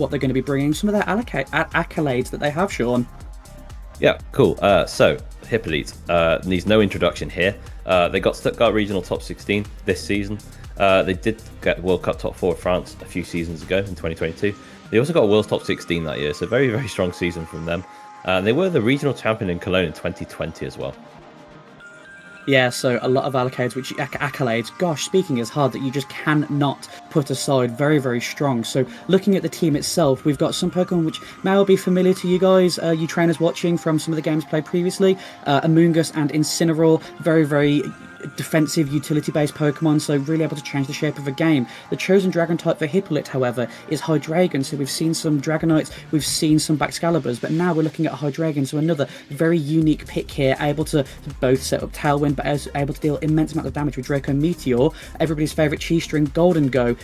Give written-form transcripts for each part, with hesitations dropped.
what they're going to be bringing, some of their accolades that they have, Sean. Yeah, cool. So Hippolyte needs no introduction here. They got Stuttgart Regional Top 16 this season. They did get World Cup Top 4 of France a few seasons ago in 2022. They also got World Top 16 that year, so very, very strong season from them. They were the regional champion in Cologne in 2020 as well. Yeah, so a lot of accolades. Gosh, speaking is hard that you just cannot put aside. Very, very strong. So looking at the team itself, we've got some Pokemon which may well be familiar to you guys, you trainers watching from some of the games played previously. Amoonguss and Incineroar, very, very defensive, utility-based Pokemon, so really able to change the shape of a game. The chosen Dragon type for Hippolyte, however, is Hydreigon, so we've seen some Dragonites, we've seen some Baxcaliburs, but now we're looking at Hydreigon, so another very unique pick here, able to both set up Tailwind, but able to deal immense amount of damage with Draco Meteor, everybody's favourite Chi-String, Golden Go,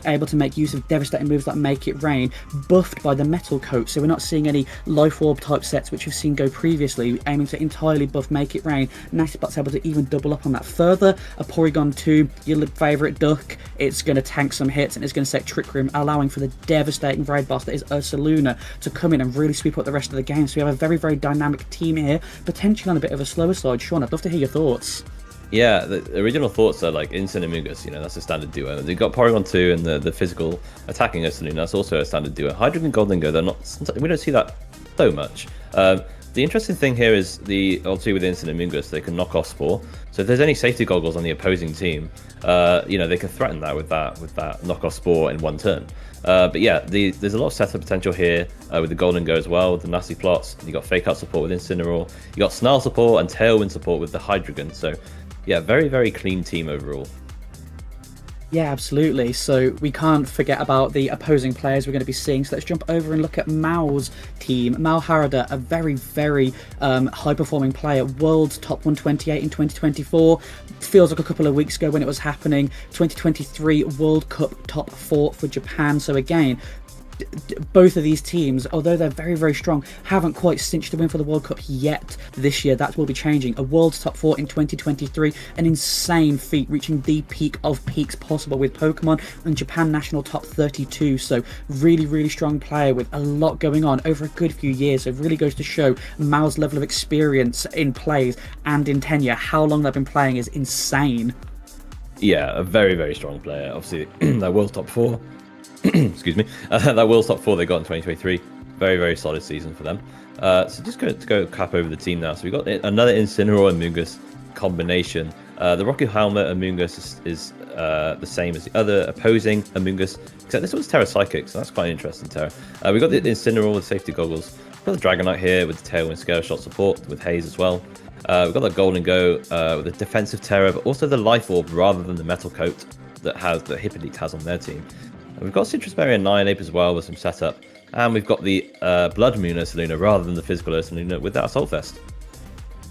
able to make use of devastating moves like Make It Rain, buffed by the Metal Coat, so we're not seeing any Life Orb type sets which we've seen go previously, aiming to entirely buff Make It Rain. Nasty Spot's able to even double up on that further. A Porygon 2, your favourite duck, it's going to tank some hits and it's going to set Trick Room, allowing for the devastating raid boss that is Ursaluna to come in and really sweep up the rest of the game. So we have a very, very dynamic team here, potentially on a bit of a slower side. Sean, I'd love to hear your thoughts. Yeah, the original thoughts are like Instant and Amoonguss, that's a standard duo. They've got Porygon 2 and the physical attacking Ursaluna, that's also a standard duo. Hydreigon and Golden Go, we don't see that so much. The interesting thing here is obviously with Instant and Amoonguss, they can knock off Spore. So if there's any safety goggles on the opposing team, they can threaten that with that knock off Spore in one turn. But yeah, there's a lot of setup potential here with the Golden Go as well, with the nasty plots. You got Fake Out support with Incineroar. You got Snarl support and Tailwind support with the Hydreigon. So yeah, very, very clean team overall. Yeah, absolutely. So we can't forget about the opposing players we're going to be seeing. So let's jump over and look at Mao's team. Mao Harada, a very, very high-performing player. World's top 128 in 2024. Feels like a couple of weeks ago when it was happening. 2023 World Cup top 4 for Japan. So again, both of these teams, although they're very, very strong, haven't quite cinched the win for the World Cup yet this year. That will be changing. A world's top 4 in 2023, an insane feat, reaching the peak of peaks possible with Pokemon, and Japan national top 32. So really, really strong player with a lot going on over a good few years. So it really goes to show Mao's level of experience in plays and in tenure. How long they've been playing is insane. Yeah, a very, very strong player. Obviously, that world's top 4. Excuse me, that World's Top 4 they got in 2023, very, very solid season for them. So just to go cap over the team now. So we've got another Incineroar and Amoonguss combination. The Rocky Helmet Amoonguss is the same as the other opposing Amoonguss, except this one's Terra Psychic, so that's quite interesting, Terra. We've got the Incineroar with safety goggles. We've got the Dragonite here with the Tailwind Scale Shot support with Haze as well. We've got the Golden Go with the defensive Terra, but also the Life Orb rather than the Metal Coat that Hippolyte has on their team. We've got Citrus Berry and Nianape as well with some setup. And we've got the Blood Moon Ursaluna rather than the physical Ursaluna with that Assault Vest.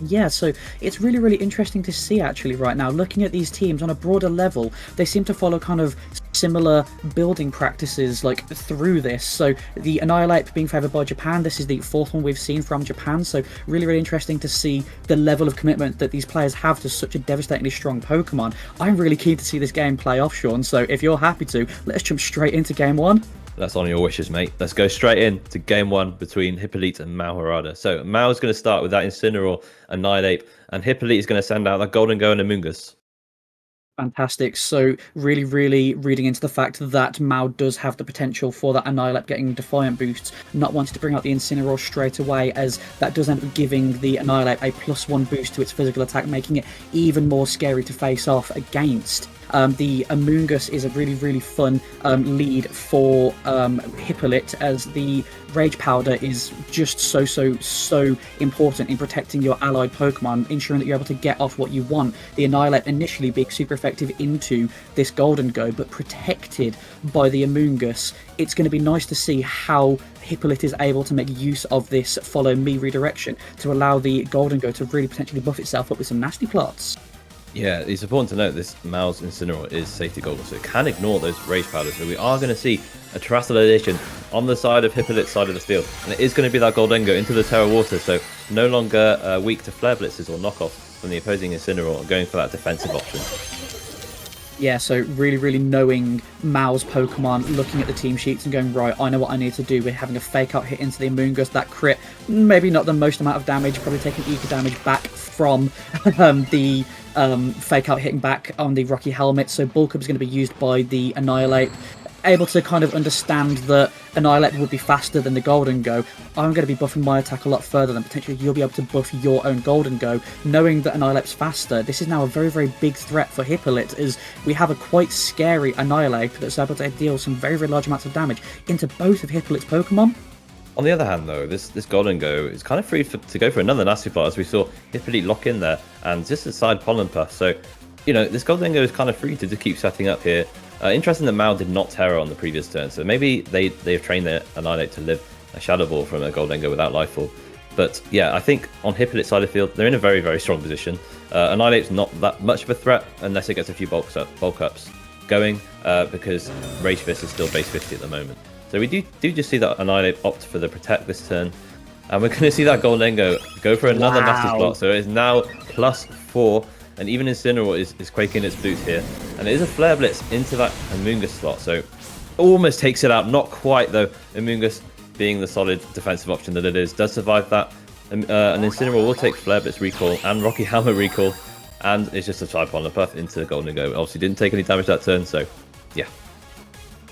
Yeah, so it's really, really interesting to see actually right now. Looking at these teams on a broader level, they seem to follow kind of similar building practices like through this. So the Annihilate being favoured by Japan, this is the 4th one we've seen from Japan. So really, really interesting to see the level of commitment that these players have to such a devastatingly strong Pokemon. I'm really keen to see this game play off, Sean. So if you're happy to, let's jump straight into game 1. That's on your wishes, mate. Let's go straight in to game 1 between Hippolyte and Mao Harada. So Mao's going to start with that Incineroar and Nianape, and Hippolyte is going to send out that Golden Go and Amoonguss. Fantastic. So really, really reading into the fact that Mao does have the potential for that Annihilate getting Defiant boosts, not wanting to bring out the Incineroar straight away, as that does end up giving the Annihilate a +1 boost to its physical attack, making it even more scary to face off against. The Amoonguss is a really, really fun lead for Hippolyte, as the Rage Powder is just so important in protecting your allied Pokemon, ensuring that you're able to get off what you want. The Annihilate initially being super effective into this Golden Go, but protected by the Amoonguss. It's going to be nice to see how Hippolyte is able to make use of this Follow Me redirection to allow the Golden Go to really potentially buff itself up with some nasty plots. Yeah, it's important to note this Mao's Incineroar is safety goggles, so it can ignore those Rage Powders. So we are going to see a Terastallization on the side of Hippolyte's side of the field. And it is going to be that Golden Go into the Terra Water, so no longer weak to Flare Blitzes or knockoff from the opposing Incineroar, going for that defensive option. Yeah, so really knowing Mao's Pokemon, looking at the team sheets and going, right, I know what I need to do. We're having a fake out hit into the Amoonguss, that crit, maybe not the most amount of damage, probably taking eco damage back from the fake out hitting back on the Rocky Helmet. So Bulk Up is going to be used by the Annihilate. Able to kind of understand that Annihilate would be faster than the Golden Go. I'm going to be buffing my attack a lot further than potentially you'll be able to buff your own Golden Go. Knowing that Annihilate's faster, this is now a very big threat for Hippolyte, as we have a quite scary Annihilate that's able to deal some very large amounts of damage into both of Hippolyte's Pokemon. On the other hand, though, this Golden Go is kind of free to go for another nasty plot, as we saw Hippolyte lock in there, and just a side Pollen Puff. So, you know, this Golden Go is kind of free to keep setting up here. Interesting that Mao did not Terror on the previous turn, so maybe they've trained their Annihilate to live a Shadow Ball from a Golden Go without Life Orb. But yeah, I think on Hippolyte's side of the field, they're in a very strong position. Annihilate's not that much of a threat unless it gets a few bulk ups going, because Rage Fist is still base 50 at the moment. So we do just see that Annihilate opt for the Protect this turn, and we're going to see that Golden Go for another nasty slot. So it is now +4. And even Incineroar is quaking its boots here. And it is a Flare Blitz into that Amoonguss slot. So almost takes it out. Not quite, though. Amoonguss, being the solid defensive option that it is, does survive that. And Incineroar will take Flare Blitz recall and Rocky Helmet recall. And it's just a side Pollen Puff into Golden Go. Obviously didn't take any damage that turn, so yeah.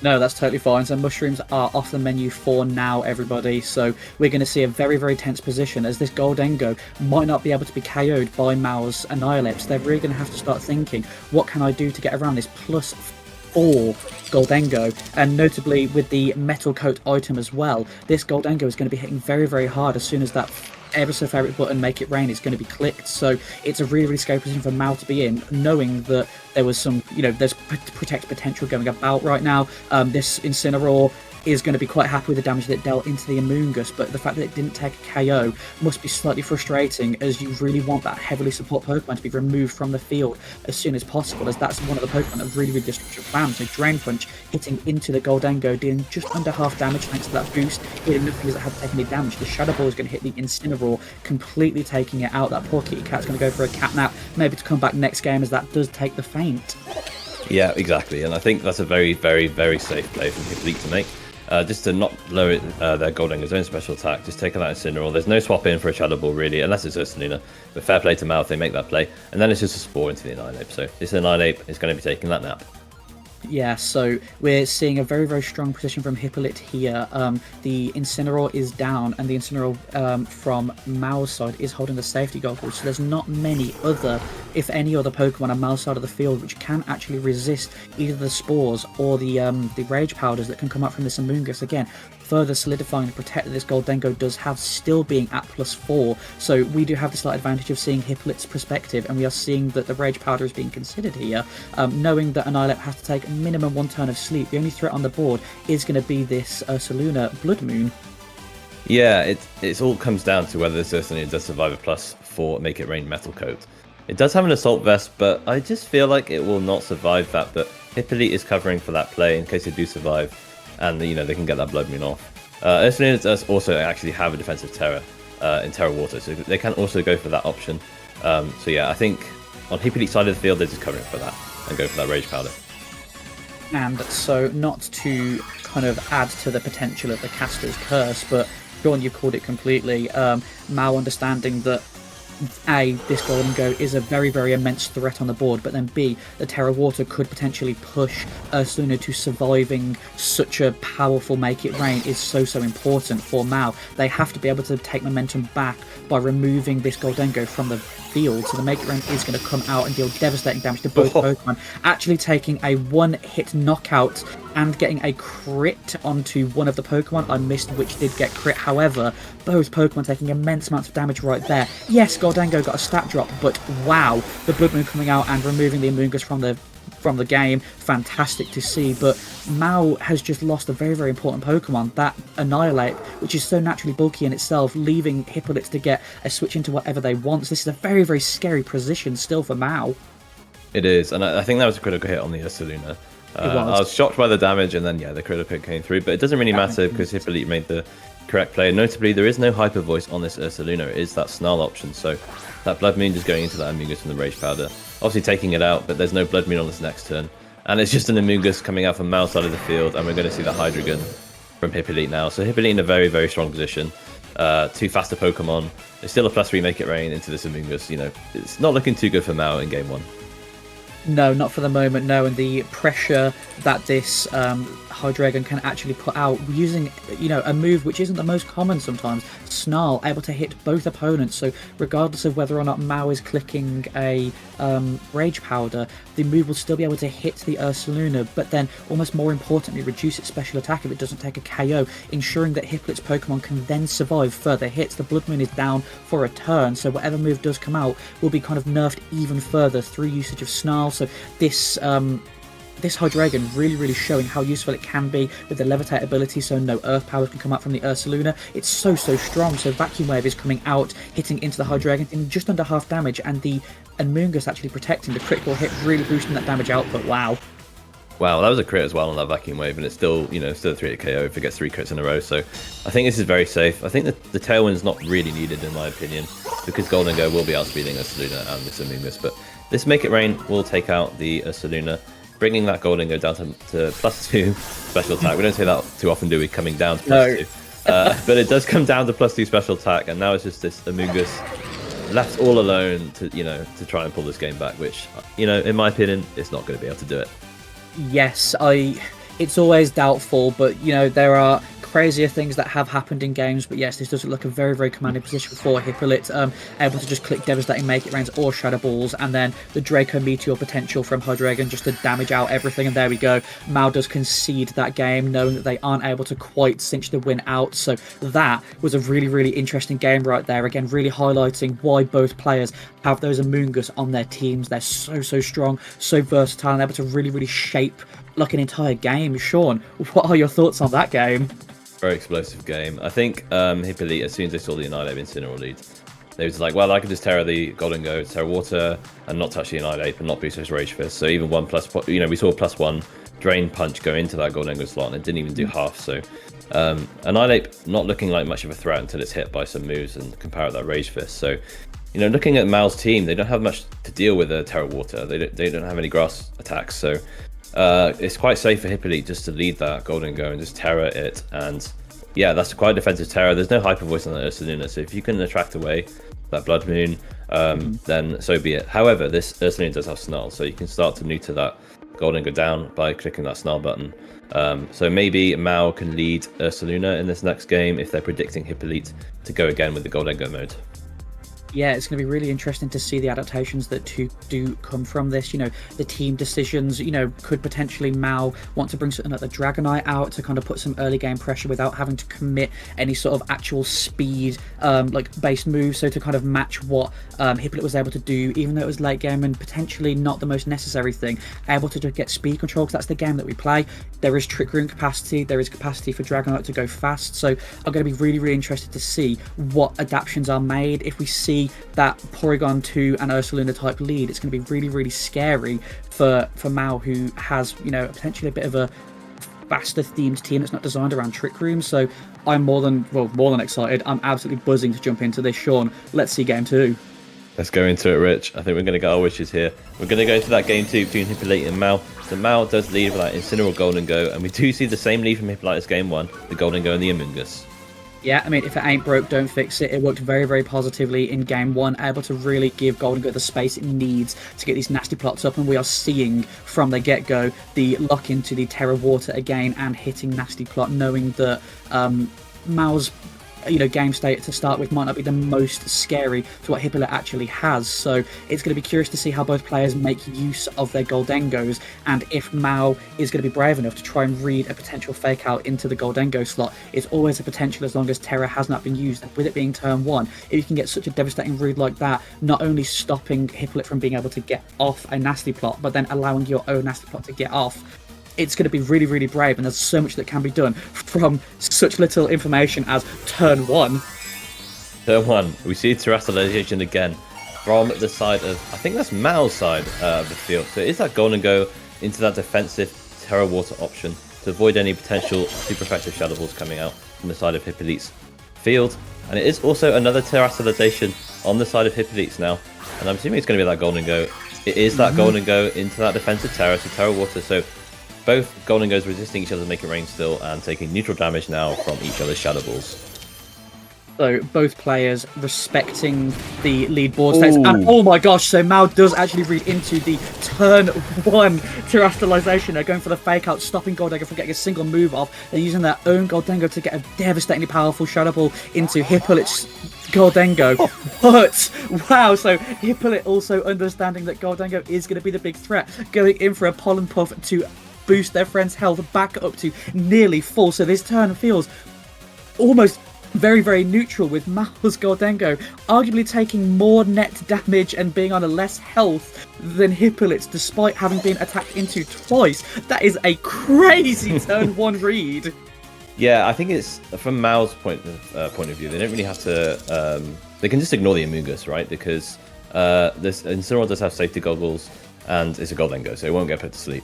No, that's totally fine. So Mushrooms are off the menu for now, everybody. So we're going to see a very tense position, as this Goldengo might not be able to be KO'd by Mao's Annihilate. So they're really going to have to start thinking, what can I do to get around this +4 Goldengo? And notably with the Metal Coat item as well, this Goldengo is going to be hitting very hard as soon as that ever so favorite button, Make It Rain, is going to be clicked. So it's a really scary position for Mao to be in, knowing that there was some, there's Protect potential going about right now. This Incineroar is going to be quite happy with the damage that it dealt into the Amoonguss, but the fact that it didn't take a KO must be slightly frustrating, as you really want that heavily support Pokemon to be removed from the field as soon as possible, as that's one of the Pokemon that really disrupts your plan. So Drain Punch hitting into the Goldengo, dealing just under half damage thanks to that boost, hitting nothing that had taken any damage. The Shadow Ball is going to hit the Incineroar, completely taking it out. That poor kitty cat's going to go for a cat nap, maybe to come back next game, as that does take the feint. Yeah, exactly, and I think that's a very safe play from Hippolyte to make. Just to not lower their Goldengo's own special attack, just taking that Incineroar. There's no swap in for a Shadow Ball, really, unless it's Ursaluna. But fair play to Mao if they make that play. And then it's just a Spore into the Annihilate. So this Annihilate is going to be taking that nap. Yeah, so we're seeing a very strong position from Hippolyte here. The Incineroar is down, and the Incineroar from Mao's side is holding the safety goggles. So there's not many other, if any other Pokemon on Mao's side of the field which can actually resist either the Spores or the Rage Powders that can come out from this Amoonguss. Again, further solidifying the Protect that this Goldengo does have, still being at +4. So we do have the slight advantage of seeing Hippolyte's perspective, and we are seeing that the Rage Powder is being considered here. Knowing that Annihilate has to take minimum 1 turn of sleep, the only threat on the board is going to be this Ursaluna Blood Moon. Yeah, it all comes down to whether this Ursaluna does survive a +4 Make It Rain Metal Coat. It does have an Assault Vest, but I just feel like it will not survive that. But Hippolyte is covering for that play in case they do survive, and they can get that Blood Moon off. Ursaluna does also actually have a defensive Terror in Terra Water, so they can also go for that option. So yeah, I think on Hippolyte's side of the field, they're just covering for that and go for that Rage Powder. And so, not to kind of add to the potential of the Caster's Curse, but Dawn, you called it completely. Mao understanding that A, this Goldengo is a very immense threat on the board, but then B, the Terra Water could potentially push Ursaluna to surviving such a powerful Make It Rain is so important for Mao. They have to be able to take momentum back by removing this Goldengo from the field, so the Make It Rain is going to come out and deal devastating damage to both Pokemon, actually taking a 1-hit knockout and getting a crit onto one of the Pokemon. I missed which did get crit, however, both Pokemon taking immense amounts of damage right there. Yes, Goldengo got a stat drop, but wow, the Blood Moon coming out and removing the Amoonguss from the game, fantastic to see. But Mao has just lost a very important Pokemon, that Annihilate, which is so naturally bulky in itself, leaving Hippolyte to get a switch into whatever they want. So this is a very scary position still for Mao. It is, and I think that was a critical hit on the Ursaluna. I was shocked by the damage, and then yeah, the critical hit came through, but it doesn't really matter because Hippolyte made the correct play. Notably, there is no Hyper Voice on this Ursaluna. It is that Snarl option, so that Blood Moon just going into that Amoonguss from the Rage Powder. Obviously taking it out, but there's no Blood Moon on this next turn. And it's just an Amoonguss coming out from Mao's side of the field, and we're going to see the Hydreigon from Hippolyte now. So Hippolyte in a very, very strong position. Two faster Pokemon. It's still a +3 Make It Rain into this Amoonguss. You know, it's not looking too good for Mao in game 1. No, not for the moment, no. And the pressure that this Hydreigon can actually put out using, a move which isn't the most common sometimes, Snarl, able to hit both opponents. So regardless of whether or not Mao is clicking a Rage Powder, the move will still be able to hit the Ursaluna, but then almost more importantly reduce its special attack if it doesn't take a KO, ensuring that Hippolyte's Pokemon can then survive further hits. The Blood Moon is down for a turn, so whatever move does come out will be kind of nerfed even further through usage of Snarl. So this Hydreigon really, really showing how useful it can be with the Levitate ability, so no Earth powers can come out from the Ursaluna. It's so strong, so Vacuum Wave is coming out, hitting into the Hydreigon in just under half damage, and the Amoonguss actually protecting the critical hit, really boosting that damage output. Wow, that was a crit as well on that Vacuum Wave, and it's still, still a 3-hit KO if it gets 3 crits in a row. So I think this is very safe. I think that the Tailwind's not really needed in my opinion, because Goldengo will be outspeeding Ursaluna and this Amoonguss, but this Make It Rain will take out the Ursaluna, bringing that Goldengo down to +2 special attack. We don't say that too often, do we? Coming down to +2. But it does come down to +2 special attack, and now it's just this Amoonguss left all alone to try and pull this game back, which, in my opinion, it's not going to be able to do it. Yes, it's always doubtful, but there are crazier things that have happened in games. But yes, this does look a very, very commanding position for Hippolyte, able to just click Devastating Make It Rains or Shadow Balls, and then the Draco Meteor potential from Hydreigon just to damage out everything, and there we go. Mao does concede that game, knowing that they aren't able to quite cinch the win out. So that was a really, really interesting game right there. Again, really highlighting why both players have those Amoonguss on their teams. They're so strong, so versatile, and able to really, really shape like an entire game. Sean, what are your thoughts on that game? Very explosive game. I think Hippolyte, as soon as they saw the Annihilate Incineroar lead, they was like, well, I can just Terra the Goldengo, Terra Water, and not touch the Annihilate, and not boost his Rage Fist. So even we saw +1 Drain Punch go into that Goldengo slot, and it didn't even do half. So Annihilate not looking like much of a threat until it's hit by some moves and compare with that Rage Fist. So, looking at Mao's team, they don't have much to deal with a Terra Water. They don't have any grass attacks, so it's quite safe for Hippolyte just to lead that Goldengo and just Terra it. And yeah, that's quite a defensive Terra. There's no Hyper Voice on that Ursaluna, so if you can attract away that Blood Moon, then so be it. However, this Ursaluna does have Snarl, so you can start to neuter that Goldengo down by clicking that Snarl button. So maybe Mao can lead Ursaluna in this next game if they're predicting Hippolyte to go again with the Goldengo mode. Yeah, it's going to be really interesting to see the adaptations that do come from this. The team decisions, could potentially Mao want to bring something like the Dragonite out to kind of put some early game pressure without having to commit any sort of actual speed, based moves. So to kind of match what Hippolyte was able to do, even though it was late game and potentially not the most necessary thing, able to just get speed control, because that's the game that we play. There is Trick Room capacity, there is capacity for Dragonite to go fast. So I'm going to be really, really interested to see what adaptations are made. If we see that Porygon 2 and Ursaluna type lead, it's going to be really, really scary for Mao, who has potentially a bit of a faster themed team that's not designed around Trick Room. So I'm more than excited. I'm absolutely buzzing to jump into this. Sean, let's see game 2. Let's go into it, Rich. I think we're going to get our wishes here. We're going to go into that game 2 between Hippolyte and Mao. So Mao does lead with that Incineroar Goldengo, and we do see the same lead from Hippolyte as game 1, the Goldengo and the Amoonguss. Yeah, I mean, if it ain't broke, don't fix it. It worked very, very positively in game 1, able to really give Goldengo the space it needs to get these nasty plots up, and we are seeing from the get-go the lock into the Terra Water again and hitting nasty plot, knowing that Mao's game state to start with might not be the most scary to what Hippolyte actually has. So it's going to be curious to see how both players make use of their Goldengos, and if Mao is going to be brave enough to try and read a potential fake out into the Goldengo slot. It's always a potential as long as Terra has not been used, and with it being turn 1, if you can get such a devastating read like that, not only stopping Hippolyte from being able to get off a nasty plot, but then allowing your own nasty plot to get off, it's going to be really, really brave, and there's so much that can be done from such little information as turn 1. Turn 1, we see Terrestrialization again from the side of, I think that's Mao's side of the field. So it is that Goldengo into that defensive Terra Water option to avoid any potential super effective Shadow Balls coming out from the side of Hippolyte's field. And it is also another Terrestrialization on the side of Hippolyte's now. And I'm assuming it's going to be that Goldengo it is that Golden Go into that defensive Terra, so Terra Water. So both Golden Goes resisting each other, making rain still, and taking neutral damage now from each other's Shadow Balls. So both players respecting the lead board states. And oh my gosh, so Mao does actually read into the turn 1 Terrestrialization. They're going for the fake out, stopping Goldengo from getting a single move off. They're using their own Goldengo to get a devastatingly powerful Shadow Ball into Hippolyte's Goldengo. But wow, so Hippolyte also understanding that Goldengo is going to be the big threat, going in for a Pollen Puff to boost their friend's health back up to nearly full. So this turn feels almost very, very neutral, with Mao's Goldengo arguably taking more net damage and being on a less health than Hippolyte's, despite having been attacked into twice. That is a crazy turn 1 read. Yeah, I think it's from Mao's point of view. They don't really have to. They can just ignore the Amoonguss, right? Because this Incineroar does have safety goggles, and it's a Goldengo, so it won't get put to sleep.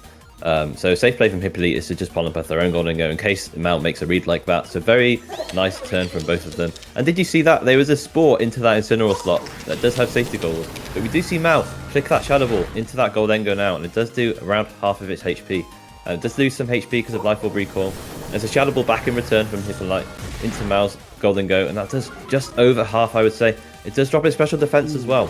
So safe play from Hippolyte is to just Pollen Puff their own Goldengo in case Mao makes a read like that. So very nice turn from both of them. And did you see that? There was a Spore into that Incineroar slot that does have safety goggles. But we do see Mao flick that Shadow Ball into that Goldengo now, and it does do around half of its HP. It does lose some HP because of Life Orb Recall. There's a Shadow Ball back in return from Hippolyte into Mao's Goldengo, and that does just over half, I would say. It does drop its special defense as well.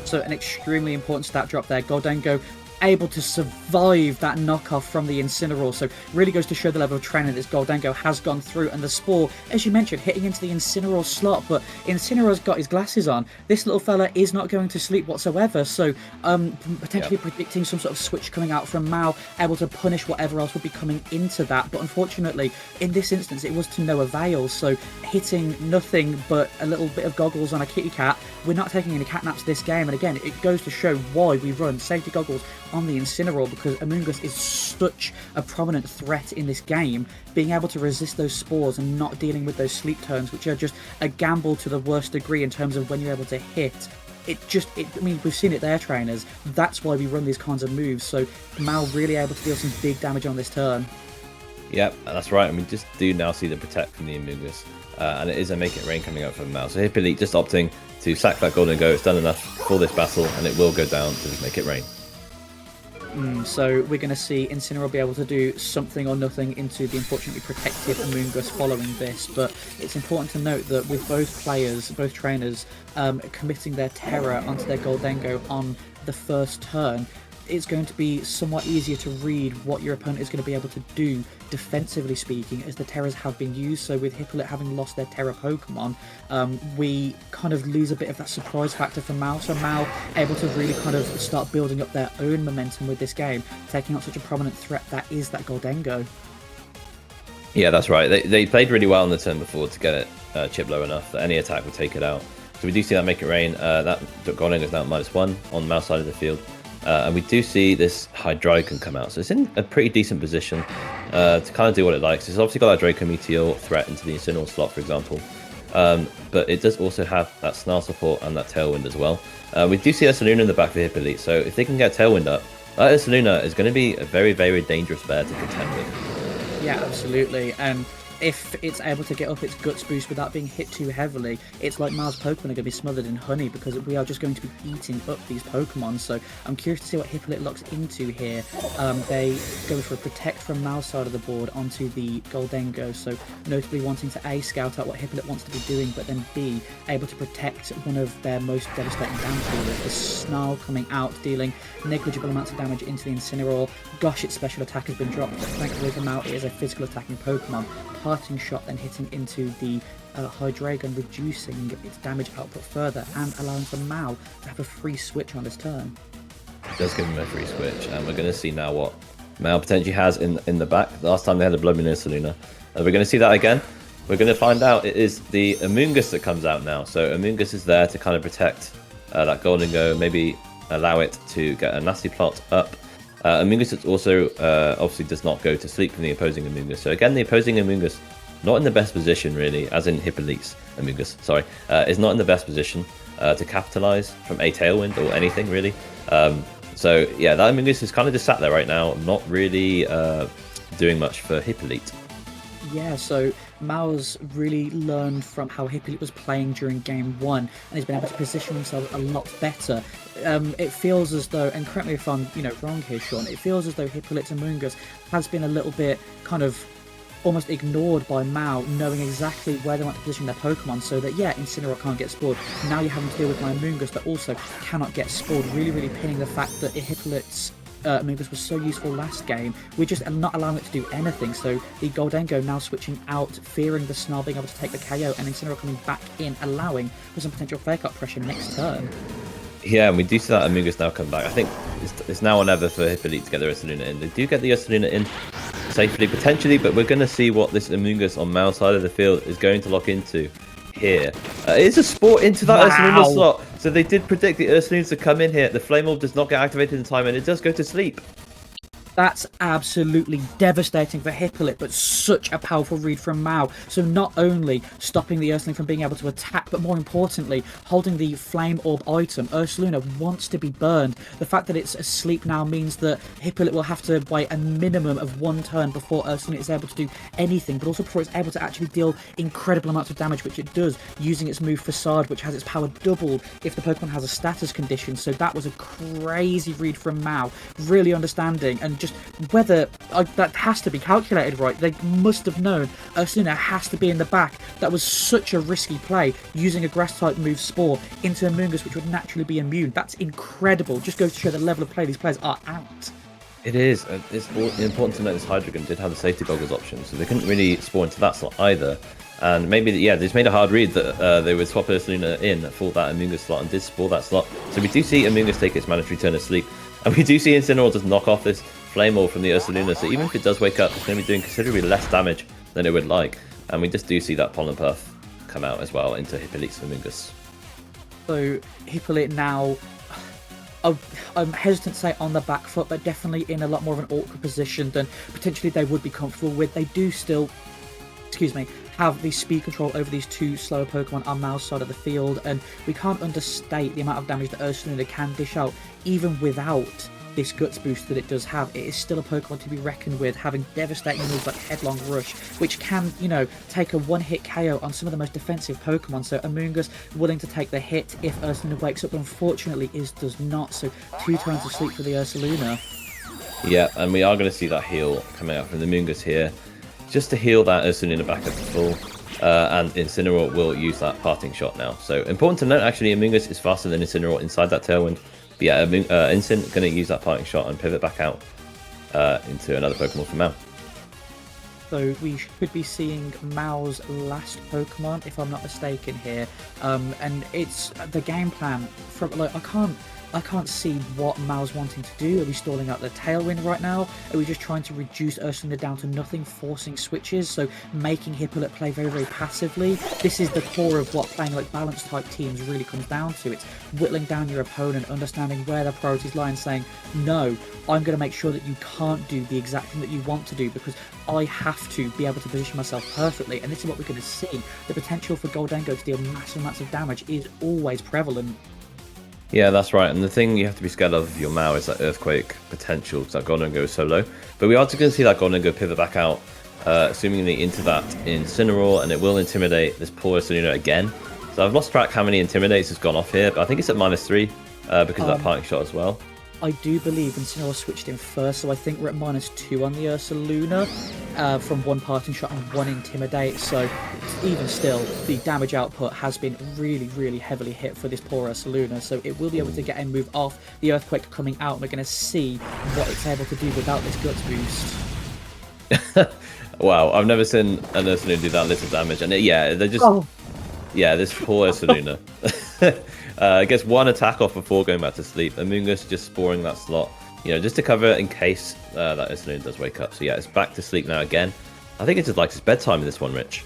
So an extremely important stat drop there. Goldengo able to survive that knockoff from the Incineroar, so really goes to show the level of training this Goldengo has gone through. And the Spore, as you mentioned, hitting into the Incineroar slot, but Incineroar's got his glasses on. This little fella is not going to sleep whatsoever, so potentially predicting some sort of switch coming out from Mao, able to punish whatever else would be coming into that. But unfortunately, in this instance, it was to no avail, so hitting nothing but a little bit of goggles on a kitty cat. We're not taking any catnaps this game, and again, it goes to show why we run safety goggles on the Incineroar, because Amoonguss is such a prominent threat in this game, being able to resist those spores and not dealing with those sleep turns, which are just a gamble to the worst degree in terms of when you're able to hit. I mean, we've seen it there, trainers. That's why we run these kinds of moves. So Mao really able to deal some big damage on this turn. Yep, that's right. And we just do now see the Protect from the Amoonguss. And it is a Make It Rain coming out from Mao. So Hippolyte just opting to sack that Goldengo. It's done enough for this battle, and it will go down to just Make It Rain. So we're going to see Incineroar be able to do something or nothing into the unfortunately protected Amoonguss following this, but it's important to note that with both players, both trainers, committing their Terror onto their Goldengo on the first turn, it's going to be somewhat easier to read what your opponent is going to be able to do, defensively speaking, as the Terrors have been used. So with Hippolyte having lost their Terra Pokemon, we kind of lose a bit of that surprise factor for Mao. So Mao able to really kind of start building up their own momentum with this game, taking on such a prominent threat that is that Goldengo. Yeah, that's right. They played really well on the turn before to get it chip low enough that any attack would take it out. So we do see that Make It Rain. That Goldengo is now at -1 on Mao's side of the field. And we do see this Hydreigon come out, so it's in a pretty decent position to kind of do what it likes. It's obviously got that Draco Meteor threat into the Incineroar slot, for example, but it does also have that Snarl support and that Tailwind as well. We do see Ursaluna in the back for Hippolyte, so if they can get Tailwind up, that Ursaluna is going to be a very, very dangerous bear to contend with. Yeah, absolutely. And if it's able to get up its Guts boost without being hit too heavily, it's like Mao's Pokemon are going to be smothered in honey, because we are just going to be eating up these Pokemon. So I'm curious to see what Hippolyte locks into here. They go for a Protect from Mao's side of the board onto the Goldengo, so notably wanting to A, scout out what Hippolyte wants to be doing, but then B, able to protect one of their most devastating damage dealers. The Snarl coming out, dealing negligible amounts of damage into the Incineroar. Gosh, its special attack has been dropped, but thankfully for Mao, it is a physical attacking Pokemon. Parting Shot then hitting into the Hydreigon, reducing its damage output further and allowing for Mao to have a free switch on this turn. It does give him a free switch, and we're going to see now what Mao potentially has in the back. Last time they had a Blood Moon Ursaluna. We're going to see that again. We're going to find out it is the Amoonguss that comes out now. So Amoonguss is there to kind of protect that Goldengo, maybe allow it to get a nasty plot up. Amoonguss also obviously does not go to sleep from the opposing Amoonguss. So again, the opposing Amoonguss not in the best position really, as in Hippolyte's Amoonguss, sorry, is not in the best position to capitalize from a Tailwind or anything really. So yeah, that Amoonguss is kind of just sat there right now, not really doing much for Hippolyte. Yeah, so Mao's really learned from how Hippolyte was playing during game 1, and he's been able to position himself a lot better. It feels as though, and correct me if I'm wrong here, Sean, it feels as though Hippolyte's Amoonguss has been a little bit kind of almost ignored by Mao, knowing exactly where they want to position their Pokemon, so that, yeah, Incineroar can't get spoiled. Now you're having to deal with my Amoonguss that also cannot get spoiled, really pinning the fact that Hippolyte's Amoonguss was so useful last game. We're just not allowing it to do anything, so the Goldengo now switching out, fearing the Snarl being able to take the KO, and Incineroar coming back in, allowing for some potential fake up pressure next turn. Yeah, and we do see that Amoonguss now come back. I think it's now or never for Hippolyte to get the Ursaluna in. They do get the Ursaluna in safely, potentially, but we're going to see what this Amoonguss on Mao's side of the field is going to lock into here. It's a Sport into that Ursaluna slot. So they did predict the Ursaluna to come in here. The Flame Orb does not get activated in time, and it does go to sleep. That's absolutely devastating for Hippolyte, but such a powerful read from Mao. So not only stopping the Ursaling from being able to attack, but more importantly, holding the Flame Orb item. Ursaluna wants to be burned. The fact that it's asleep now means that Hippolyte will have to wait a minimum of 1 turn before Ursaluna is able to do anything, but also before it's able to actually deal incredible amounts of damage, which it does, using its move Facade, which has its power doubled if the Pokemon has a status condition. So that was a crazy read from Mao, really understanding, and just whether that has to be calculated right. They must have known Ursaluna has to be in the back. That was such a risky play, using a grass type move Spore into a Amoonguss, which would naturally be immune. That's incredible. Just goes to show the level of play these players are at. It is. It's important to note this Hydreigon did have the safety goggles option, so they couldn't really spawn into that slot either. And maybe, yeah, they just made a hard read that they would swap Ursaluna in for that Amoonguss slot and did spore that slot. So we do see Amoonguss take its mandatory turn of sleep. And we do see Incineroar just knock off this Flame Orb from the Ursaluna, so even if it does wake up, it's going to be doing considerably less damage than it would like. And we just do see that Pollen Puff come out as well into Hippolyte's Amoonguss. So Hippolyte now, I'm hesitant to say on the back foot, but definitely in a lot more of an awkward position than potentially they would be comfortable with. They do still, have the speed control over these 2 slower Pokemon on Mao's side of the field, and we can't understate the amount of damage that Ursaluna can dish out, even without this Guts boost that it does have. It is still a Pokemon to be reckoned with, having devastating moves like Headlong Rush, which can, take a 1-hit KO on some of the most defensive Pokemon. So Amoonguss willing to take the hit if Ursaluna wakes up, but unfortunately does not. So 2 turns of sleep for the Ursaluna. Yeah, and we are going to see that heal coming out from the Amoonguss here, just to heal that Ursaluna back up to full. And Incineroar will use that Parting Shot now. So important to note, actually, Amoonguss is faster than Incineroar inside that Tailwind. But yeah, Incin going to use that Parting Shot and pivot back out into another Pokemon from Mao. So we should be seeing Mao's last Pokemon, if I'm not mistaken here. And it's the game plan from I can't see what Mao's wanting to do. Are we stalling out the Tailwind right now? Are we just trying to reduce Ursaluna down to nothing, forcing switches, so making Hippolyte play very passively? This is the core of what playing like balanced type teams really comes down to. It's whittling down your opponent, understanding where their priorities lie, and saying, no, I'm going to make sure that you can't do the exact thing that you want to do, because I have to be able to position myself perfectly. And this is what we're going to see. The potential for Goldengo to deal massive amounts of damage is always prevalent. Yeah, that's right. And the thing you have to be scared of your Mao is that Earthquake potential, because that Goldengo is so low. But we are going to see that Goldengo pivot back out, assumingly into that Incineroar, and it will intimidate this poor Ursaluna again. So I've lost track how many Intimidates has gone off here, but I think it's at -3 because of that Parting Shot as well. I do believe Incineroar switched in first, so I think we're at -2 on the Ursaluna from 1 Parting Shot and 1 Intimidate. So even still, the damage output has been really heavily hit for this poor Ursaluna. So it will be able to get a move off the Earthquake coming out, and we're going to see what it's able to do without this Guts boost. Wow, I've never seen an Ursaluna do that little damage, and yeah, they're just this poor Ursaluna. Gets 1 attack off before going back to sleep. Amoonguss just sporing that slot, just to cover in case that Ursaluna does wake up. So yeah, it's back to sleep now again. I think it's just like it's bedtime in this one, Rich.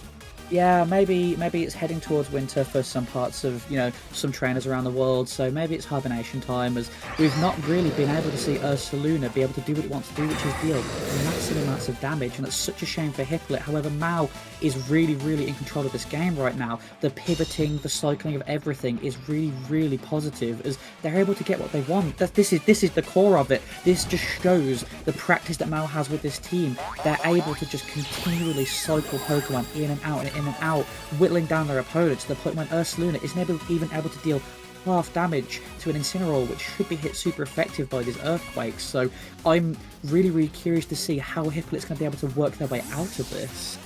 Yeah, maybe it's heading towards winter for some parts of, some trainers around the world, so maybe it's hibernation time, as we've not really been able to see Ursaluna be able to do what it wants to do, which is deal massive amounts of damage, and that's such a shame for Hippolyte. However, Mao is really, really in control of this game right now. The pivoting, the cycling of everything is really, really positive, as they're able to get what they want. This is the core of it. This just shows the practice that Mao has with this team. They're able to just continually cycle Pokemon in and out and in and out, whittling down their opponents to the point when Ursaluna isn't even able to deal half damage to an Incineroar, which should be hit super effective by these Earthquakes. So I'm really, really curious to see how Hippolyte's going to be able to work their way out of this.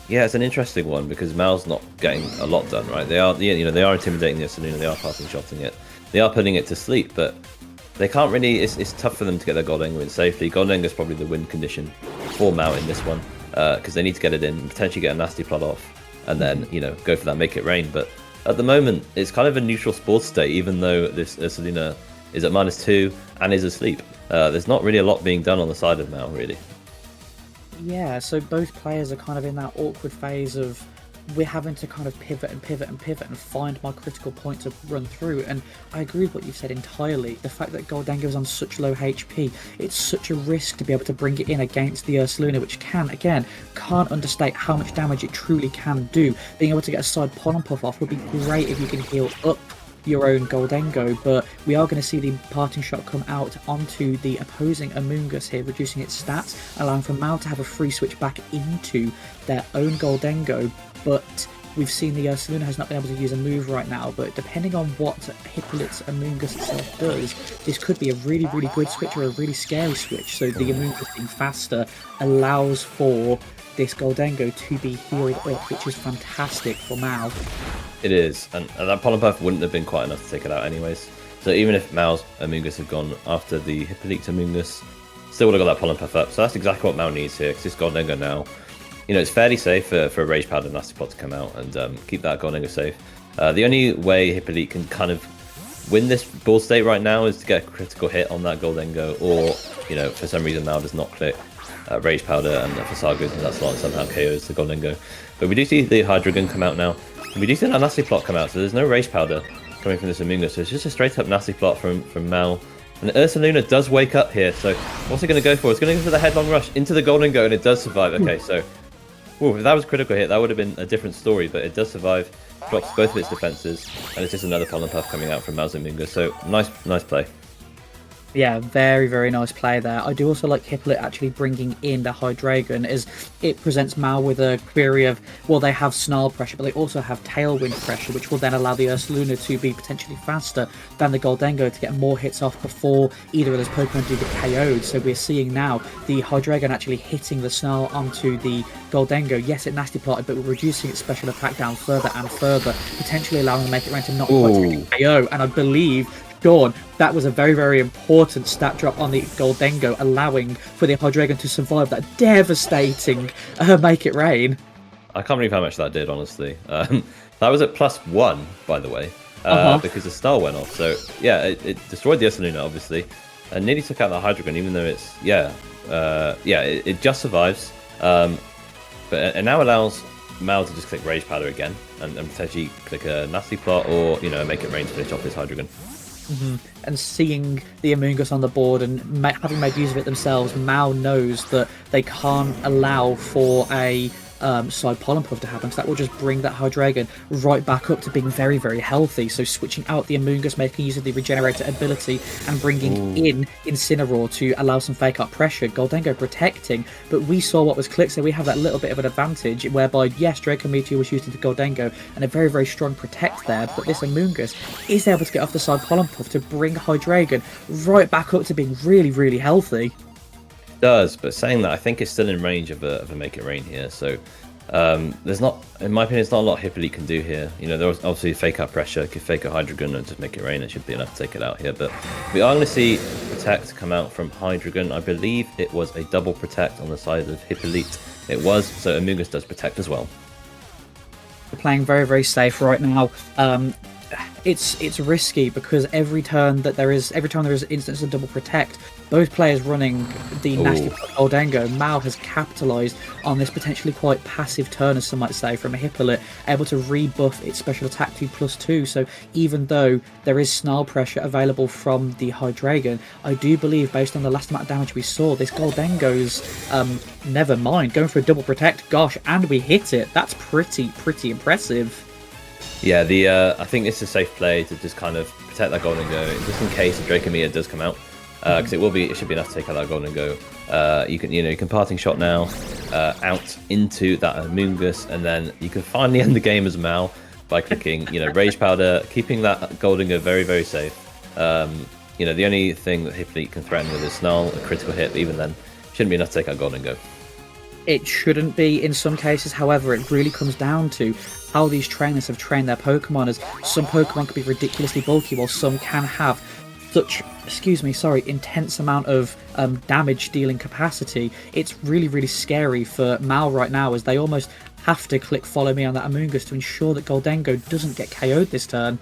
Yeah, it's an interesting one because Mao's not getting a lot done, right? They are intimidating the Ursaluna, they are passing shotting it, they are putting it to sleep, but they can't really. It's tough for them to get their Goldengo in safely. Goldengo is probably the win condition for Mao in this one, because they need to get it in, potentially get a nasty plot off, and then go for that make it rain. But at the moment, it's kind of a neutral sports state, even though this Ursaluna is at -2 and is asleep. There's not really a lot being done on the side of Mao, really. Yeah, so both players are kind of in that awkward phase of we're having to kind of pivot and find my critical point to run through. And I agree with what you've said entirely. The fact that Goldengo is on such low HP, it's such a risk to be able to bring it in against the Ursaluna, which can't understate how much damage it truly can do. Being able to get a side Pollen Puff off would be great if you can heal up your own Goldengo, but we are going to see the parting shot come out onto the opposing Amoonguss here, reducing its stats, allowing for Mao to have a free switch back into their own Goldengo. But we've seen the Ursaluna has not been able to use a move right now, but depending on what Hippolyte's Amoonguss itself does, this could be a really, really good switch or a really scary switch. So the Amoonguss being faster allows for this Goldengo to be healed up, which is fantastic for Mao. It is, and that Pollen Puff wouldn't have been quite enough to take it out anyways. So even if Mao's Amoonguss had gone after the Hippolyte Amoonguss, still would have got that Pollen Puff up. So that's exactly what Mao needs here, because this Goldengo now, it's fairly safe for a Rage Powder Nasty Plot to come out and keep that Goldengo safe. The only way Hippolyte can kind of win this ball state right now is to get a critical hit on that Goldengo, or, for some reason Mao does not click Rage Powder and Facade goes into that slot and somehow KOs the Goldengo. But we do see the Hydreigon come out now. We do see that Nasty Plot come out, so there's no Rage Powder coming from this Amoonguss, so it's just a straight up Nasty Plot from Mao. And Ursaluna does wake up here, so what's it going to go for? It's going to go for the Headlong Rush into the Goldengo, and it does survive. Okay, so if that was a critical hit, that would have been a different story, but it does survive, drops both of its defenses, and it's just another Pollen Puff coming out from Mao's Amoonguss, so nice play. Yeah, very, very nice play there. I do also like Hippolyte actually bringing in the Hydreigon, as it presents Mao with a query of, well, they have Snarl pressure, but they also have Tailwind pressure, which will then allow the Ursaluna to be potentially faster than the Goldengo to get more hits off before either of those Pokemon do get KO'd. So we're seeing now the Hydreigon actually hitting the Snarl onto the Goldengo. Yes, it Nasty Plotted, but we're reducing its special attack down further and further, potentially allowing the Make It Rain to not quite KO. And I believe, Sean, that was a very, very important stat drop on the Goldengo, allowing for the Hydreigon to survive that devastating Make It Rain. I can't believe how much that did, honestly. That was at +1, by the way, because the Star went off. So, yeah, it destroyed the Ursaluna, obviously, and nearly took out the Hydreigon, even though it's, it just survives. But it now allows Mao to just click Rage Powder again, and potentially click a Nasty Plot or, Make It Rain to finish off this Hydreigon. And seeing the Amoonguss on the board and having made use of it themselves, Mao knows that they can't allow for a side Pollen Puff to happen, because that will just bring that Hydreigon right back up to being very, very healthy. So switching out the Amoonguss, making use of the Regenerator ability, and bringing in Incineroar to allow some fake out pressure. Goldengo protecting, but we saw what was clicked, so we have that little bit of an advantage, whereby, yes, Draco Meteor was used into Goldengo, and a very, very strong protect there, but this Amoonguss is able to get off the side Pollen Puff to bring Hydreigon right back up to being really, really healthy. Does, but saying that, I think it's still in range of a Make It Rain here. So there's not, in my opinion, there's not a lot Hippolyte can do here. There was obviously fake out pressure, could fake out Hydreigon and just Make It Rain. It should be enough to take it out here. But we are going to see Protect come out from Hydreigon. I believe it was a double Protect on the side of Hippolyte. It was, so Amoonguss does Protect as well. We're playing very, very safe right now. It's risky, because every time there is instance of double protect, both players running the nasty Ooh. Goldengo, Mao has capitalised on this potentially quite passive turn, as some might say, from a Hippolyte, able to rebuff its special attack to +2. So even though there is snarl pressure available from the Hydreigon, I do believe, based on the last amount of damage we saw, this Goldengo's never mind, going for a double protect, gosh, and we hit it. That's pretty impressive. Yeah, I think it's a safe play to just kind of protect that Goldengo, just in case the Dracometer does come out, because it should be enough to take out that Goldengo. You can parting shot now out into that Amoonguss, and then you can finally end the game as Mao by clicking, Rage Powder, keeping that Goldengo very safe. The only thing that Hippolyte can threaten with is Snarl, a critical hit, but even then, shouldn't be enough to take out Goldengo. It shouldn't be in some cases, however, it really comes down to how these trainers have trained their Pokemon, as some Pokemon can be ridiculously bulky while some can have such, intense amount of damage dealing capacity. It's really scary for Mao right now, as they almost have to click follow me on that Amoonguss to ensure that Goldengo doesn't get KO'd this turn.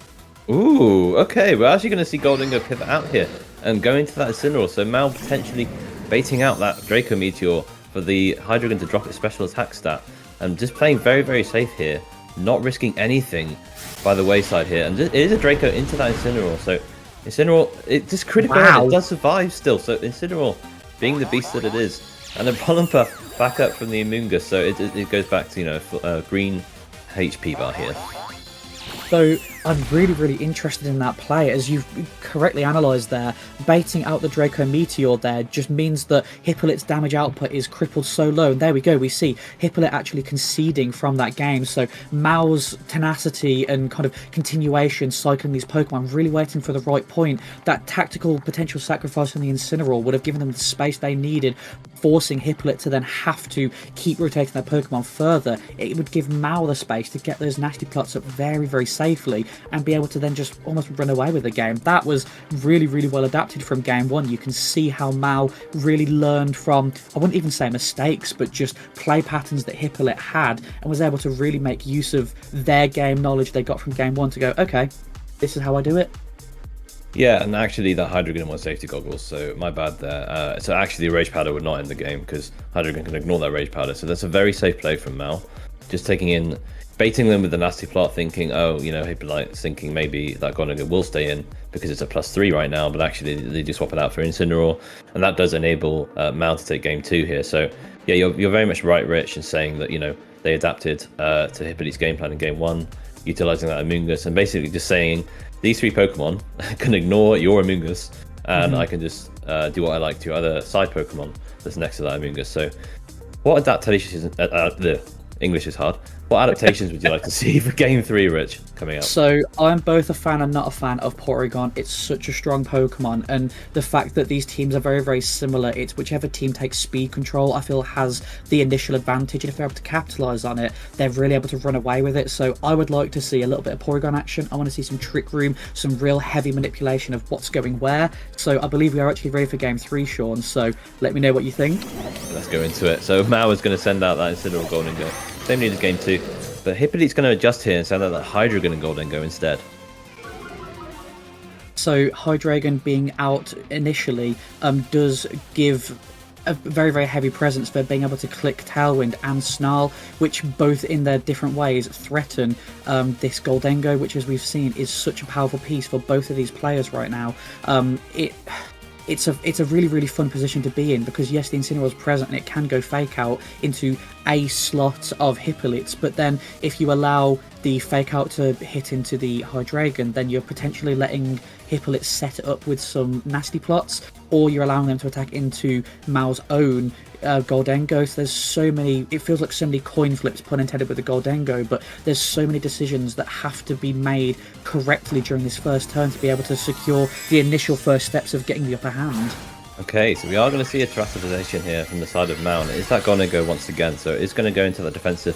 Ooh, okay, we're actually going to see Goldengo pivot out here and go into that Incineroar, so Mao potentially baiting out that Draco Meteor for the Hydreigon to drop its special attack stat, and just playing very safe here, not risking anything by the wayside here, and it is a Draco into that Incineroar, so Incineroar, it just critical hit, it does survive still, so Incineroar being the beast that it is, and then Pollenpuff back up from the Amoonguss, so it goes back to, green HP bar here. So I'm really interested in that play, as you've correctly analysed there. Baiting out the Draco Meteor there just means that Hippolyte's damage output is crippled so low. And there we go, we see Hippolyte actually conceding from that game. So Mao's tenacity and kind of continuation cycling these Pokemon, really waiting for the right point. That tactical potential sacrifice on the Incineroar would have given them the space they needed, forcing Hippolyte to then have to keep rotating their Pokemon further. It would give Mao the space to get those nasty plots up very safely and be able to then just almost run away with the game. That was really well adapted from game one. You can see how Mao really learned from, I wouldn't even say mistakes, but just play patterns that Hippolyte had, and was able to really make use of their game knowledge they got from game one to go, okay, this is how I do it. Yeah, and actually that Hydreigon was safety goggles, so my bad there. So actually the Rage Powder would not end the game, because Hydreigon can ignore that Rage Powder, so that's a very safe play from Mao. Just baiting them with the nasty plot, thinking, Hippolyte's thinking maybe that Goldengo will stay in because it's a +3 right now, but actually they do swap it out for Incineroar, and that does enable Mao to take game 2 here. So yeah, you're very much right, Rich, in saying that they adapted to Hippolyte's game plan in game 1, utilizing that Amoonguss, and basically just saying these 3 Pokemon can ignore your Amoonguss, and I can just do what I like to other side Pokemon that's next to that Amoonguss. So what adaptations? The English is hard. What adaptations would you like to see for Game 3, Rich, coming up? So I'm both a fan and not a fan of Porygon. It's such a strong Pokemon, and the fact that these teams are very similar, it's whichever team takes speed control, I feel, has the initial advantage, and if they're able to capitalise on it, they're really able to run away with it. So I would like to see a little bit of Porygon action. I want to see some Trick Room, some real heavy manipulation of what's going where. So I believe we are actually ready for Game 3, Sean, so let me know what you think. Let's go into it. So Mao is going to send out that Incineroar Goldengo. Same need as game 2. But Hippolyte's going to adjust here and send out that Hydreigon and Goldengo instead. So Hydreigon being out initially does give a very heavy presence for being able to click Tailwind and Snarl, which both in their different ways threaten this Goldengo, which, as we've seen, is such a powerful piece for both of these players right now. It's a really fun position to be in, because yes, the Incineroar is present and it can go fake out into a slot of Hippolytes, but then if you allow the fake out to hit into the Hydreigon, then you're potentially letting Hippolyte set it up with some nasty plots, or you're allowing them to attack into Mao's own Goldengo. So there's so many, it feels like so many coin flips, pun intended, with the Goldengo, but there's so many decisions that have to be made correctly during this first turn to be able to secure the initial first steps of getting the upper hand. Okay, so we are going to see a Terastallization here from the side of Mao, and it is that Goldengo once again, so it's going to go into the defensive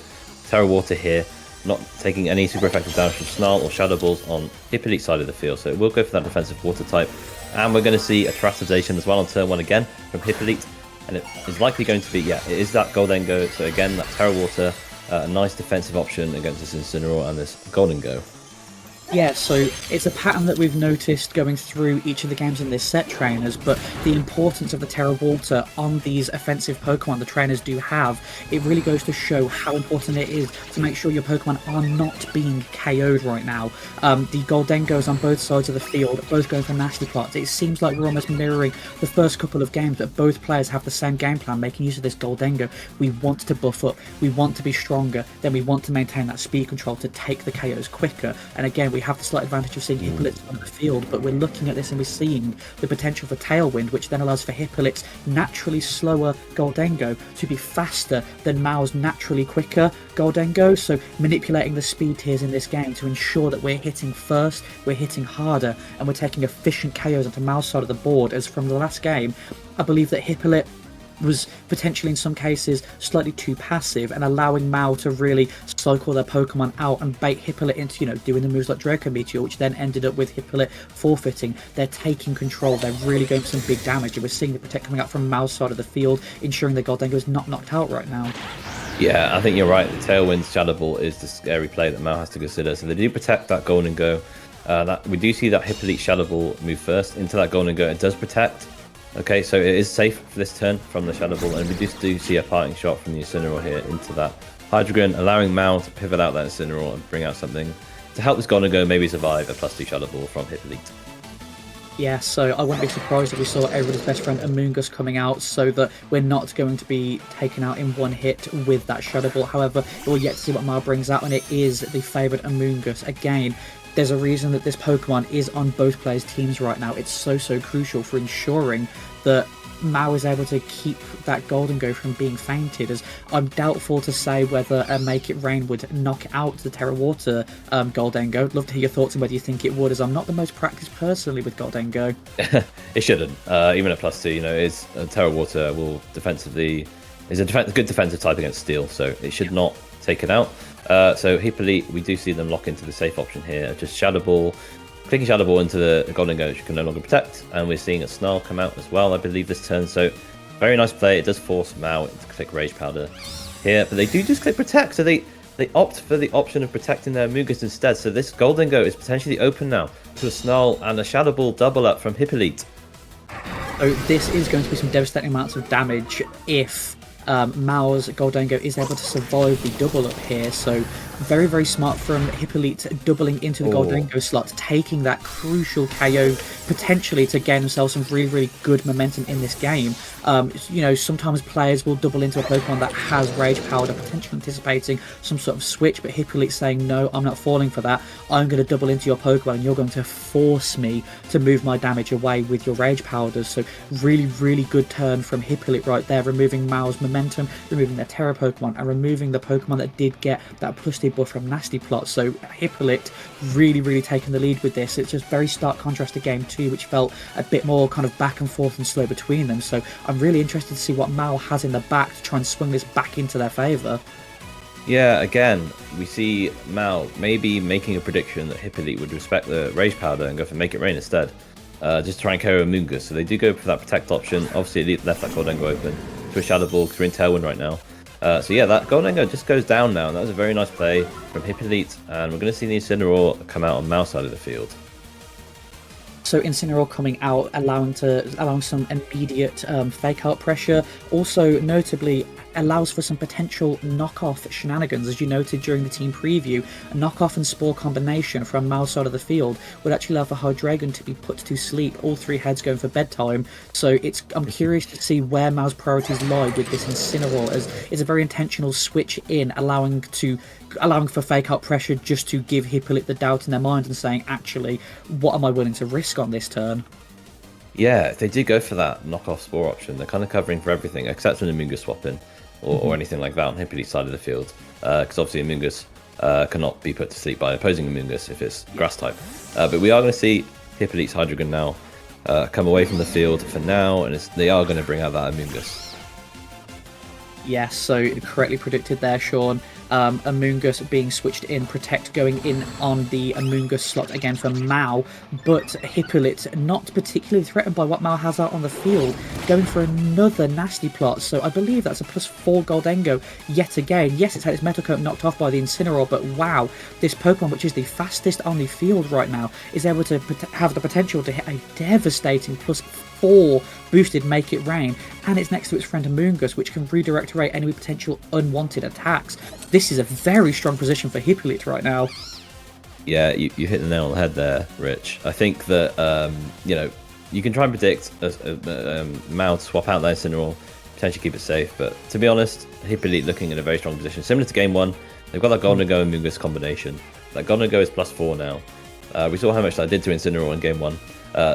Terra Water here, not taking any super effective damage from Snarl or Shadow Balls on Hippolyte's side of the field, so it will go for that defensive Water type, and we're going to see a Terastallization as well on turn 1 again from Hippolyte, and it is likely going to be, it is that Goldengo, so again, that Terra Water, a nice defensive option against this Incineroar and this Goldengo. Yeah, so it's a pattern that we've noticed going through each of the games in this set, trainers, but the importance of the Terra Water on these offensive Pokemon the trainers do have, it really goes to show how important it is to make sure your Pokemon are not being KO'd right now. The Goldengos on both sides of the field, both going for nasty plots. It seems like we're almost mirroring the first couple of games, that both players have the same game plan, making use of this Goldengo. We want to buff up, we want to be stronger, then we want to maintain that speed control to take the KOs quicker. And again, we have the slight advantage of seeing Hippolyte on the field, but we're looking at this and we're seeing the potential for Tailwind, which then allows for Hippolyte's naturally slower Goldengo to be faster than Mao's naturally quicker Goldengo. So manipulating the speed tiers in this game to ensure that we're hitting first, we're hitting harder, and we're taking efficient KOs onto Mao's side of the board. As from the last game, I believe that Hippolyte was potentially in some cases slightly too passive and allowing Mao to really cycle their Pokemon out and bait Hippolyte into, doing the moves like Draco Meteor, which then ended up with Hippolyte forfeiting. They're taking control, they're really going for some big damage, and we're seeing the Protect coming out from Mao's side of the field, ensuring that Goldengo is not knocked out right now. Yeah, I think you're right. The Tailwind Shadow Ball is the scary play that Mao has to consider. So they do protect that Goldengo. We do see that Hippolyte Shadow Ball move first into that Goldengo. It does protect. Okay, so it is safe for this turn from the Shadow Ball, and we do see a parting shot from the Incineroar here into that Hydreigon, allowing Mao to pivot out that Incineroar and bring out something to help this Goldengo maybe survive a +2 Shadow Ball from Hippolyte. Yeah, so I wouldn't be surprised if we saw everybody's best friend Amoonguss coming out, so that we're not going to be taken out in one hit with that Shadow Ball. However, we'll yet to see what Mao brings out, and it is the favoured Amoonguss. Again, there's a reason that this Pokemon is on both players' teams right now. It's so crucial for ensuring that Mao is able to keep that Goldengo from being fainted, as I'm doubtful to say whether a Make It Rain would knock out the Terra Water Goldengo. I'd love to hear your thoughts on whether you think it would, as I'm not the most practiced personally with Goldengo. It shouldn't. Even at +2, is Terra Water will defensively is a good defensive type against Steel, so it should not take it out. So Hippolyte, we do see them lock into the safe option here, just Shadow Ball. Clicking Shadow Ball into the Goldengo, which you can no longer protect, and we're seeing a Snarl come out as well, I believe, this turn. So very nice play. It does force Mao to click Rage Powder here, but they do just click Protect, so they opt for the option of protecting their Amoonguss instead. So this Goldengo is potentially open now to a Snarl and a Shadow Ball double up from Hippolyte. So this is going to be some devastating amounts of damage if Mao's Goldengo is able to survive the double up here. So very smart from Hippolyte, doubling into the Goldengo slot, taking that crucial KO potentially to gain themselves some really good momentum in this game. Sometimes players will double into a Pokemon that has Rage Powder, potentially anticipating some sort of switch, but Hippolyte saying, no, I'm not falling for that. I'm going to double into your Pokemon and you're going to force me to move my damage away with your Rage Powders. So really good turn from Hippolyte right there, removing Mao's momentum, removing their Terra Pokemon, and removing the Pokemon that did get that +2 buff from Nasty Plot. So Hippolyte really taking the lead with this. It's just very stark contrast to game 2, which felt a bit more kind of back and forth and slow between them. So I'm really interested to see what Mao has in the back to try and swing this back into their favour. Yeah, again, we see Mao maybe making a prediction that Hippolyte would respect the Rage Powder and go for Make It Rain instead. Just try and KO Amoonguss. So they do go for that Protect option. Obviously, it left that Goldengo open to a Shadow Ball because we're in Tailwind right now. So yeah, that Goldengo just goes down now, and that was a very nice play from Hippolyte, and we're going to see the Incineroar come out on Mao's side of the field. So Incineroar coming out, allowing some immediate fake out pressure. Also, notably, allows for some potential knockoff shenanigans. As you noted during the team preview, a knockoff and Spore combination from Mao's side of the field would actually allow for Hydreigon to be put to sleep, all three heads going for bedtime. So I'm curious to see where Mao's priorities lie with this Incineroar, as it's a very intentional switch in, allowing for fake out pressure just to give Hippolyte the doubt in their mind and saying, actually, what am I willing to risk on this turn? Yeah, if they do go for that knockoff Spore option, they're kind of covering for everything except an Amoonguss swap in or anything like that on Hippolyte's side of the field, because obviously Amoonguss cannot be put to sleep by opposing Amoonguss if it's grass type. But we are going to see Hippolyte's Hydreigon now come away from the field for now, and they are going to bring out that Amoonguss. Yes, so correctly predicted there, Sean. Amoongus being switched in, Protect going in on the Amoongus slot again for Mao, but Hippolyte not particularly threatened by what Mao has out on the field, going for another nasty plot. So I believe that's a +4 Goldengo yet again. Yes, it's had its Metal Coat knocked off by the Incineroar, but wow, this Pokemon, which is the fastest on the field right now, is able to have the potential to hit a devastating +4 boosted Make It Rain, and it's next to its friend Amoongus, which can redirect away any potential unwanted attacks. This is a very strong position for Hippolyte right now. Yeah, you hit the nail on the head there, Rich. I think that, you know, you can try and predict Mao to swap out that Incineroar, potentially keep it safe, but to be honest, Hippolyte looking in a very strong position. Similar to Game 1, they've got that Goldengo and Amoongus combination. That Goldengo is +4 now. We saw how much that did to Incineroar in Game 1.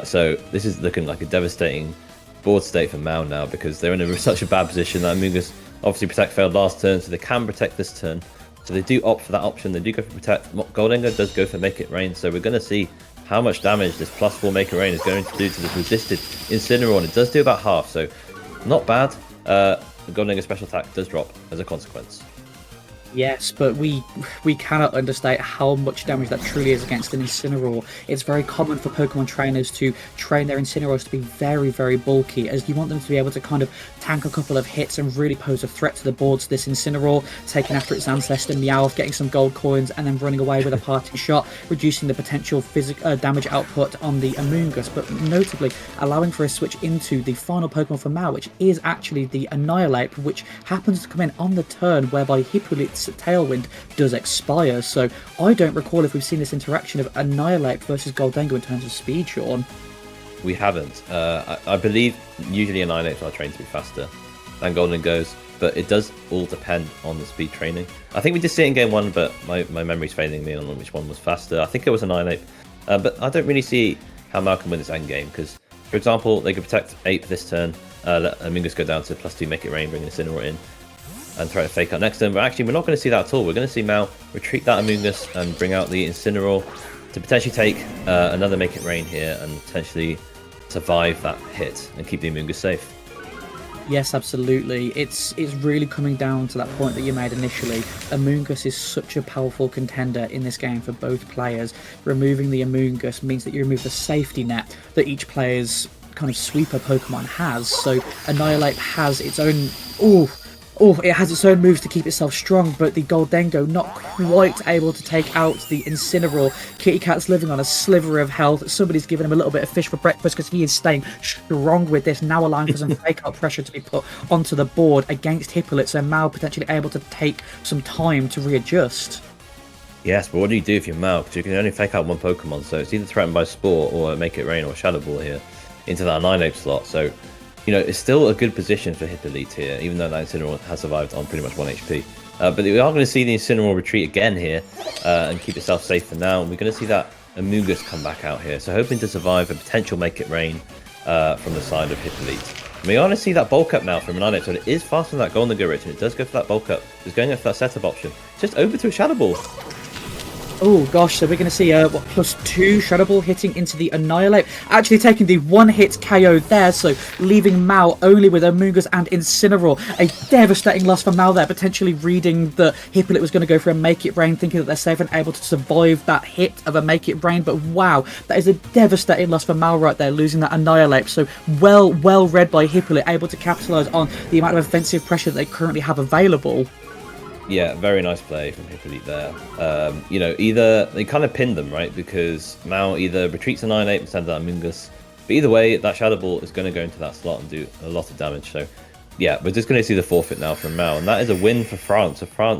So this is looking like a devastating board state for Mao now, because they're in such a bad position. That Amoongus obviously Protect failed last turn, so they can Protect this turn. So they do opt for that option. They do go for Protect. Goldengo does go for Make It Rain. So we're going to see how much damage this +4 Make It Rain is going to do to this resisted Incineroar. And it does do about half, so not bad. The Goldengo special attack does drop as a consequence. Yes, but we cannot understate how much damage that truly is against an Incineroar. It's very common for Pokemon trainers to train their Incineroars to be very, very bulky, as you want them to be able to kind of tank a couple of hits and really pose a threat to the board. So this Incineroar taking after its ancestor Meowth, getting some gold coins, and then running away with a parting shot, reducing the potential damage output on the Amoongus, but notably allowing for a switch into the final Pokemon for Mao, which is actually the Annihilate, which happens to come in on the turn, whereby Hippolyte's Tailwind does expire. So I don't recall if we've seen this interaction of Annihilate versus Goldengo in terms of speed, Sean. We haven't. I believe usually Annihilates are trained to be faster than Goldengo's, but it does all depend on the speed training. I think we did see it in Game 1, but my memory's failing me on which one was faster. I think it was Annihilate, but I don't really see how Mao can win this endgame, because, for example, they could Protect Ape this turn, let Amoongus go down to +2 Make It Rain, bring Incineroar in, and try to fake out next turn. But actually, we're not going to see that at all. We're going to see Mao retreat that Amoongus and bring out the Incineroar to potentially take another Make It Rain here and potentially survive that hit and keep the Amoongus safe. Yes, absolutely. It's really coming down to that point that you made initially. Amoongus is such a powerful contender in this game for both players. Removing the Amoongus means that you remove the safety net that each player's kind of sweeper Pokemon has. So Annihilate has its own... it has its own moves to keep itself strong, but the Goldengo not quite able to take out the Incineroar. Kitty Cat's living on a sliver of health. Somebody's giving him a little bit of fish for breakfast because he is staying strong with this, now allowing for some fake-out pressure to be put onto the board against Hippolyte, so Mao potentially able to take some time to readjust. Yes, but what do you do if you're Mao? Because you can only fake out one Pokemon, so it's either threatened by Spore or Make It Rain or Shadow Ball here into that Annihilate slot. So, you know, it's still a good position for Hippolyte here, even though that Incineroar has survived on pretty much 1 HP. But we are going to see the Incineroar retreat again here and keep itself safe for now. And we're going to see that Amoongus come back out here. So hoping to survive a potential Make It Rain from the side of Hippolyte. And we are going to see that bulk up now from Annihilate. So it is faster than that Goldengo, Rich, and it does go for that bulk up. It's going for that setup option. Just over to a Shadow Ball. Oh gosh, so we're going to see +2 Shadow Ball hitting into the Annihilate, actually taking the one-hit KO there, so leaving Mao only with Amoongus and Incineroar. A devastating loss for Mao there, potentially reading that Hippolyte was going to go for a Make It Rain, thinking that they're safe and able to survive that hit of a Make It Rain, but wow, that is a devastating loss for Mao right there, losing that Annihilate. So well read by Hippolyte, able to capitalise on the amount of offensive pressure that they currently have available. Yeah, very nice play from Hippolyte there. You know, either they kind of pinned them, right? Because Mao either retreats Annihilate instead of that Amoongus. But either way, that Shadow Ball is going to go into that slot and do a lot of damage. So, yeah, we're just going to see the forfeit now from Mao. And that is a win for France. So France